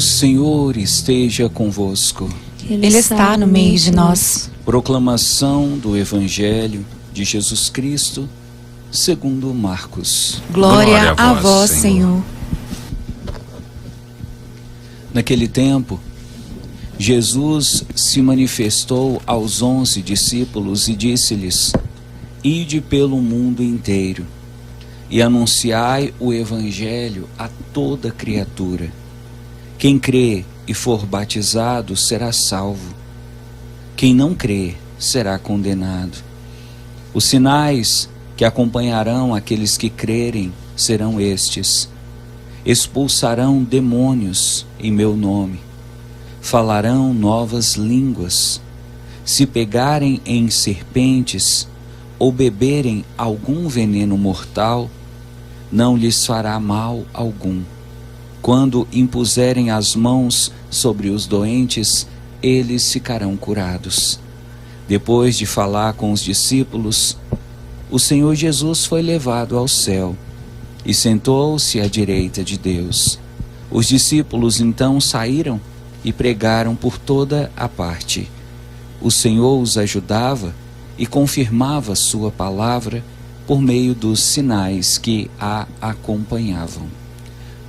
O Senhor esteja convosco. Ele está no meio de nós. Proclamação do Evangelho de Jesus Cristo, segundo Marcos. Glória a vós, Senhor. Naquele tempo, Jesus se manifestou aos 11 discípulos e disse-lhes: Ide pelo mundo inteiro e anunciai o Evangelho a toda criatura. Quem crê e for batizado será salvo. Quem não crê será condenado. Os sinais que acompanharão aqueles que crerem serão estes: expulsarão demônios em meu nome, falarão novas línguas, se pegarem em serpentes ou beberem algum veneno mortal, não lhes fará mal algum. Quando impuserem as mãos sobre os doentes, eles ficarão curados. Depois de falar com os discípulos, o Senhor Jesus foi levado ao céu e sentou-se à direita de Deus. Os discípulos então saíram e pregaram por toda a parte. O Senhor os ajudava e confirmava sua palavra por meio dos sinais que a acompanhavam.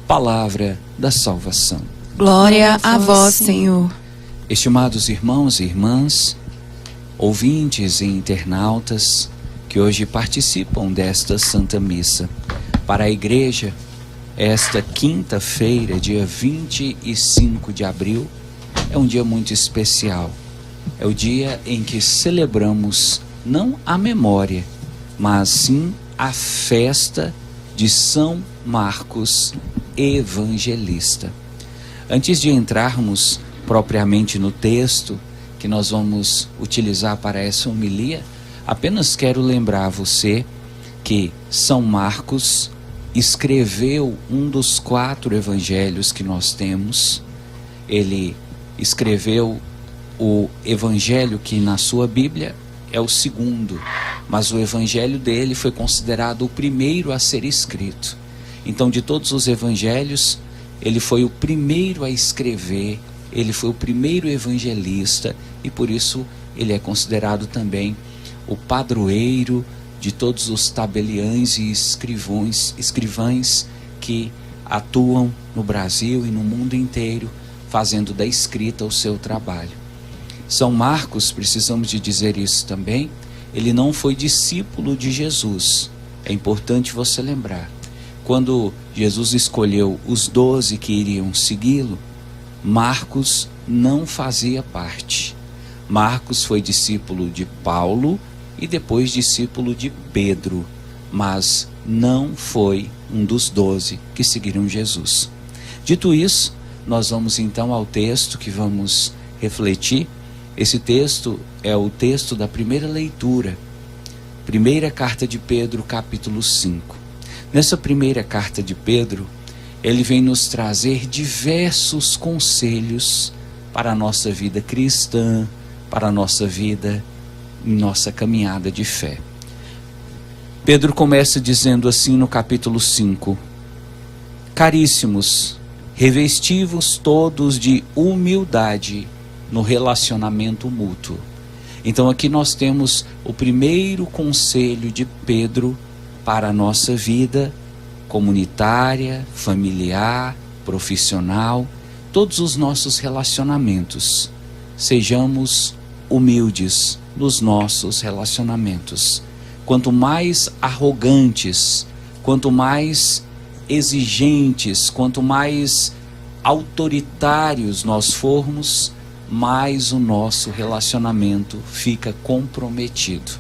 Palavra da salvação. Glória a vós, Senhor. Estimados irmãos e irmãs, ouvintes e internautas que hoje participam desta Santa Missa, para a Igreja, esta quinta-feira, dia 25 de abril, é um dia muito especial. É o dia em que celebramos não a memória, mas sim a festa de São Marcos Evangelista. Antes de entrarmos propriamente no texto que nós vamos utilizar para essa homilia, apenas quero lembrar a você que São Marcos escreveu um dos 4 evangelhos que nós temos. Ele escreveu o evangelho que na sua Bíblia é o segundo, mas o evangelho dele foi considerado o primeiro a ser escrito. Então, de todos os evangelhos, ele foi o primeiro a escrever, ele foi o primeiro evangelista e por isso ele é considerado também o padroeiro de todos os tabeliães e escrivães que atuam no Brasil e no mundo inteiro, fazendo da escrita o seu trabalho. São Marcos, precisamos de dizer isso também, ele não foi discípulo de Jesus. É importante você lembrar. Quando Jesus escolheu os 12 que iriam segui-lo, Marcos não fazia parte. Marcos foi discípulo de Paulo e depois discípulo de Pedro, mas não foi um dos 12 que seguiram Jesus. Dito isso, nós vamos então ao texto que vamos refletir. Esse texto é o texto da primeira leitura, primeira carta de Pedro, capítulo 5. Nessa primeira carta de Pedro, ele vem nos trazer diversos conselhos para a nossa vida cristã, para a nossa vida, nossa caminhada de fé. Pedro começa dizendo assim no capítulo 5: Caríssimos, revesti-vos todos de humildade no relacionamento mútuo. Então aqui nós temos o primeiro conselho de Pedro para a nossa vida comunitária, familiar, profissional, todos os nossos relacionamentos. Sejamos humildes nos nossos relacionamentos. Quanto mais arrogantes, quanto mais exigentes, quanto mais autoritários nós formos, mais o nosso relacionamento fica comprometido.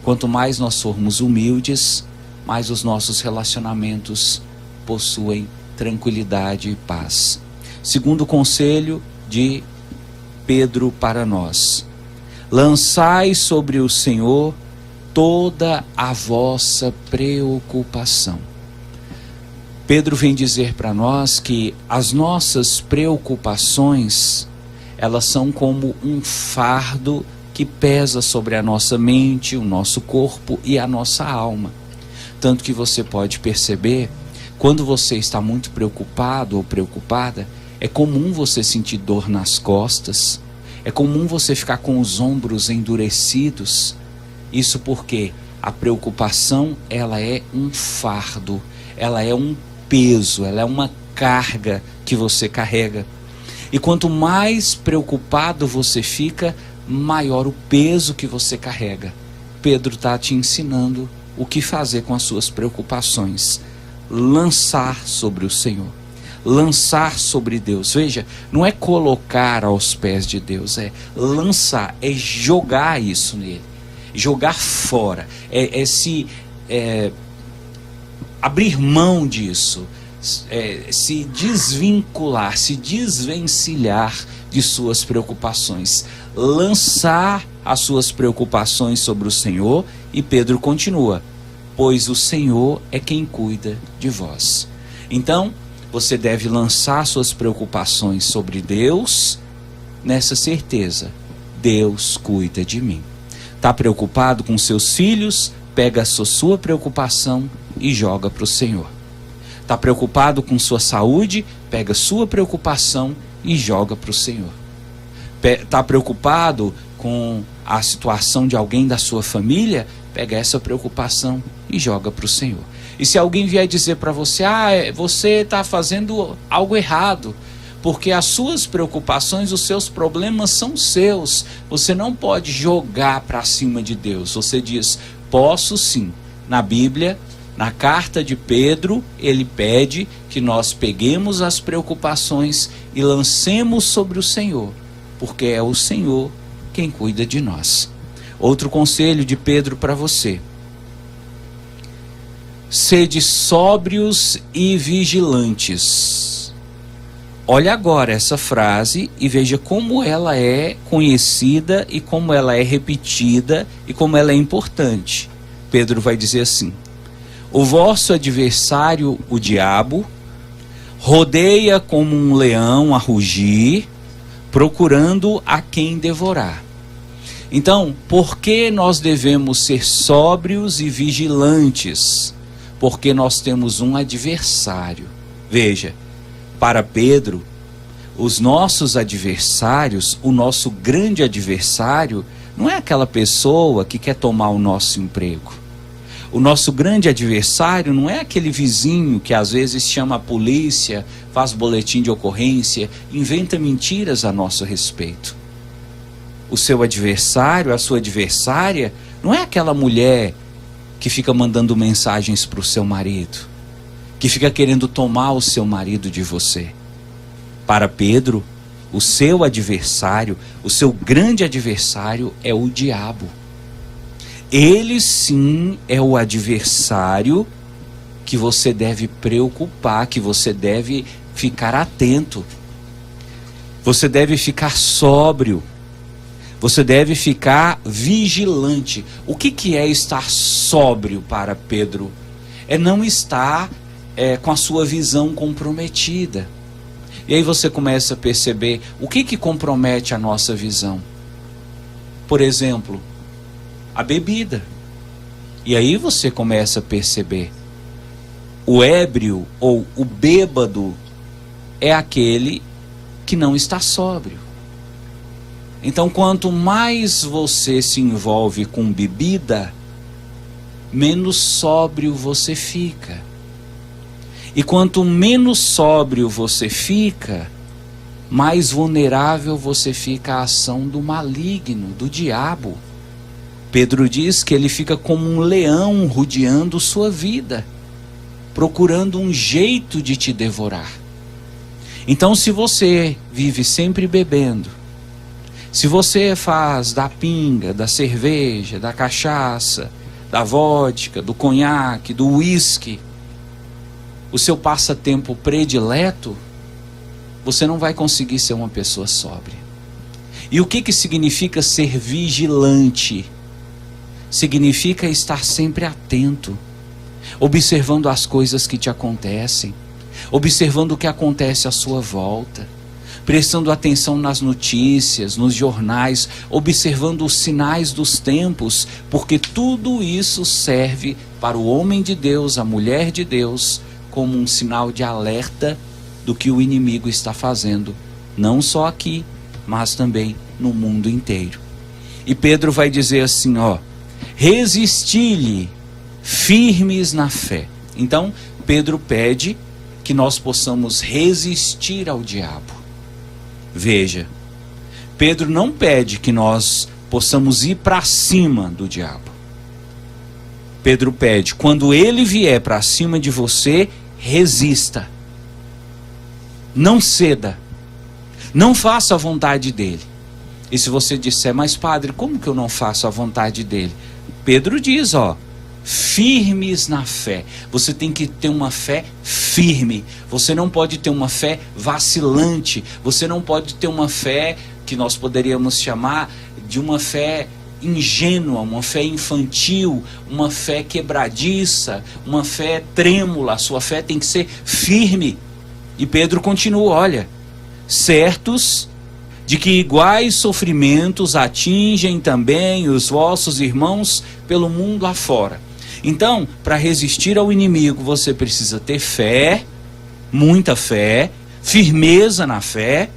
Quanto mais nós formos humildes, mais os nossos relacionamentos possuem tranquilidade e paz. Segundo conselho de Pedro para nós: lançai sobre o Senhor toda a vossa preocupação. Pedro vem dizer para nós que as nossas preocupações, elas são como um fardo que pesa sobre a nossa mente, o nosso corpo e a nossa alma. Tanto que você pode perceber, quando você está muito preocupado ou preocupada, É comum você sentir dor nas costas. É comum você ficar com os ombros endurecidos. Isso porque a preocupação, ela é um fardo, ela é um peso, ela é uma carga que você carrega. E quanto mais preocupado você fica, maior o peso que você carrega. Pedro está te ensinando o que fazer com as suas preocupações. Lançar sobre o Senhor. Lançar sobre Deus. Veja, não é colocar aos pés de Deus, é lançar, é jogar isso nele. Jogar fora, abrir mão disso, se desvincular, se desvencilhar de suas preocupações, lançar as suas preocupações sobre o Senhor. E Pedro continua: pois o Senhor é quem cuida de vós. Então, você deve lançar suas preocupações sobre Deus, nessa certeza: Deus cuida de mim. Está preocupado com seus filhos? Pega a sua preocupação e joga para o Senhor. Está preocupado com sua saúde? Pega a sua preocupação e joga para o Senhor. Está preocupado com a situação de alguém da sua família? Pega essa preocupação e joga para o Senhor. E se alguém vier dizer para você: você está fazendo algo errado, porque as suas preocupações, os seus problemas são seus, você não pode jogar para cima de Deus. Você diz: posso sim. Na Bíblia, na carta de Pedro, ele pede que nós peguemos as preocupações e lancemos sobre o Senhor, porque é o Senhor quem cuida de nós. Outro conselho de Pedro para você: sede sóbrios e vigilantes. Olha agora essa frase e veja como ela é conhecida e como ela é repetida e como ela é importante. Pedro vai dizer assim: o vosso adversário, o diabo, rodeia como um leão a rugir, procurando a quem devorar. Então, por que nós devemos ser sóbrios e vigilantes? Porque nós temos um adversário. Veja, para Pedro, os nossos adversários, o nosso grande adversário, não é aquela pessoa que quer tomar o nosso emprego. O nosso grande adversário não é aquele vizinho que às vezes chama a polícia, faz boletim de ocorrência, inventa mentiras a nosso respeito. O seu adversário, a sua adversária, não é aquela mulher que fica mandando mensagens para o seu marido, que fica querendo tomar o seu marido de você. Para Pedro, o seu adversário, o seu grande adversário é o diabo. Ele sim é o adversário que você deve preocupar, que você deve ficar atento. Você deve ficar sóbrio. Você deve ficar vigilante. O que é estar sóbrio para Pedro? É não estar com a sua visão comprometida. E aí você começa a perceber o que compromete a nossa visão. Por exemplo, a bebida. E aí você começa a perceber: o ébrio ou o bêbado é aquele que não está sóbrio. Então, quanto mais você se envolve com bebida, menos sóbrio você fica. E quanto menos sóbrio você fica, mais vulnerável você fica à ação do maligno, do diabo. Pedro diz que ele fica como um leão rodeando sua vida, procurando um jeito de te devorar. Então, se você vive sempre bebendo, se você faz da pinga, da cerveja, da cachaça, da vodka, do conhaque, do uísque, o seu passatempo predileto, você não vai conseguir ser uma pessoa sóbria. E o que significa ser vigilante? Significa estar sempre atento, observando as coisas que te acontecem, observando o que acontece à sua volta, prestando atenção nas notícias, nos jornais, observando os sinais dos tempos, porque tudo isso serve para o homem de Deus, a mulher de Deus, como um sinal de alerta do que o inimigo está fazendo, não só aqui, mas também no mundo inteiro. E Pedro vai dizer assim, resisti-lhe firmes na fé. Então, Pedro pede que nós possamos resistir ao diabo. Veja, Pedro não pede que nós possamos ir para cima do diabo. Pedro pede, quando ele vier para cima de você, resista. Não ceda. Não faça a vontade dele. E se você disser, mas padre, como que eu não faço a vontade dele? Pedro diz, firmes na fé. Você tem que ter uma fé firme. Você não pode ter uma fé vacilante. Você não pode ter uma fé que nós poderíamos chamar de uma fé ingênua, uma fé infantil, uma fé quebradiça, uma fé trêmula. A sua fé tem que ser firme. E Pedro continua, olha, certos de que iguais sofrimentos atingem também os vossos irmãos pelo mundo afora. Então, para resistir ao inimigo, você precisa ter fé, muita fé, firmeza na fé,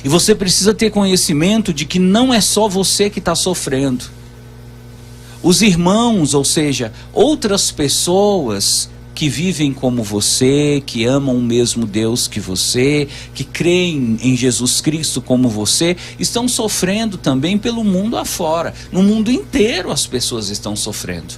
e você precisa ter conhecimento de que não é só você que está sofrendo. Os irmãos, ou seja, outras pessoas que vivem como você, que amam o mesmo Deus que você, que creem em Jesus Cristo como você, estão sofrendo também pelo mundo afora. No mundo inteiro as pessoas estão sofrendo.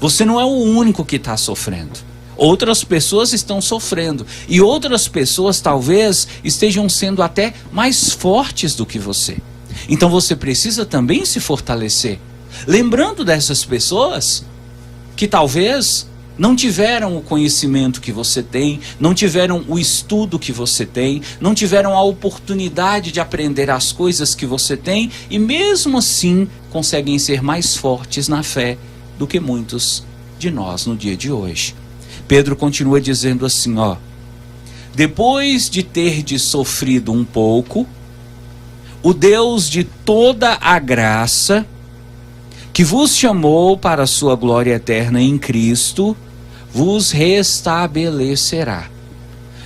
Você não é o único que está sofrendo. Outras pessoas estão sofrendo. E outras pessoas talvez estejam sendo até mais fortes do que você. Então você precisa também se fortalecer. Lembrando dessas pessoas que talvez não tiveram o conhecimento que você tem, não tiveram o estudo que você tem, não tiveram a oportunidade de aprender as coisas que você tem, e mesmo assim conseguem ser mais fortes na fé do que muitos de nós no dia de hoje. Pedro continua dizendo assim, depois de terdes sofrido um pouco, o Deus de toda a graça, que vos chamou para a sua glória eterna em Cristo, vos restabelecerá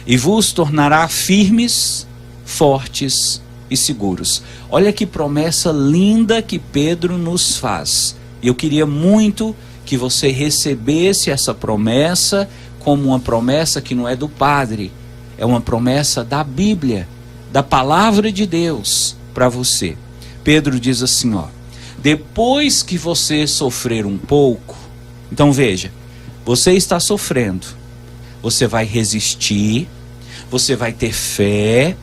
e vos tornará firmes, fortes e seguros. Olha que promessa linda que Pedro nos faz. E eu queria muito que você recebesse essa promessa como uma promessa que não é do padre, é uma promessa da Bíblia, da palavra de Deus para você. Pedro diz assim, depois que você sofrer um pouco, então veja, você está sofrendo, você vai resistir, você vai ter fé,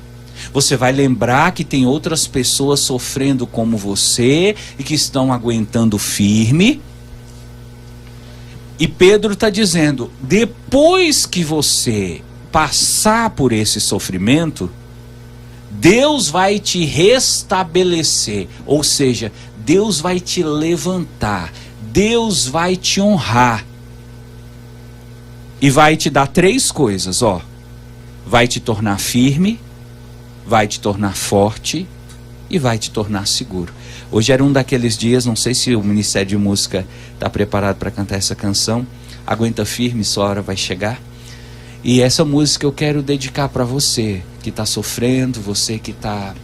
você vai lembrar que tem outras pessoas sofrendo como você e que estão aguentando firme. E Pedro está dizendo, depois que você passar por esse sofrimento, Deus vai te restabelecer, ou seja, Deus vai te levantar, Deus vai te honrar. E vai te dar 3 coisas, vai te tornar firme, vai te tornar forte e vai te tornar seguro. Hoje era um daqueles dias, não sei se o Ministério de Música está preparado para cantar essa canção, Aguenta Firme, sua hora vai chegar. E essa música eu quero dedicar para você que está sofrendo, você que está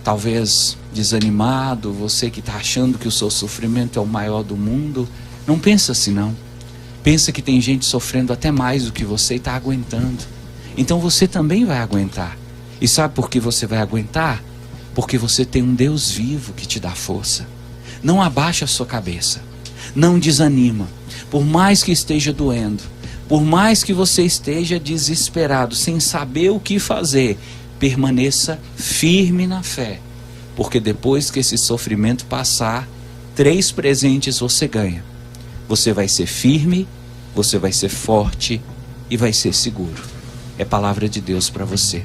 talvez desanimado, você que está achando que o seu sofrimento é o maior do mundo. Não pensa assim não. Pensa que tem gente sofrendo até mais do que você e está aguentando. Então você também vai aguentar. E sabe por que você vai aguentar? Porque você tem um Deus vivo que te dá força. Não abaixa a sua cabeça. Não desanima. Por mais que esteja doendo, por mais que você esteja desesperado, sem saber o que fazer, permaneça firme na fé. Porque depois que esse sofrimento passar, 3 presentes você ganha. Você vai ser firme, você vai ser forte e vai ser seguro. É palavra de Deus para você.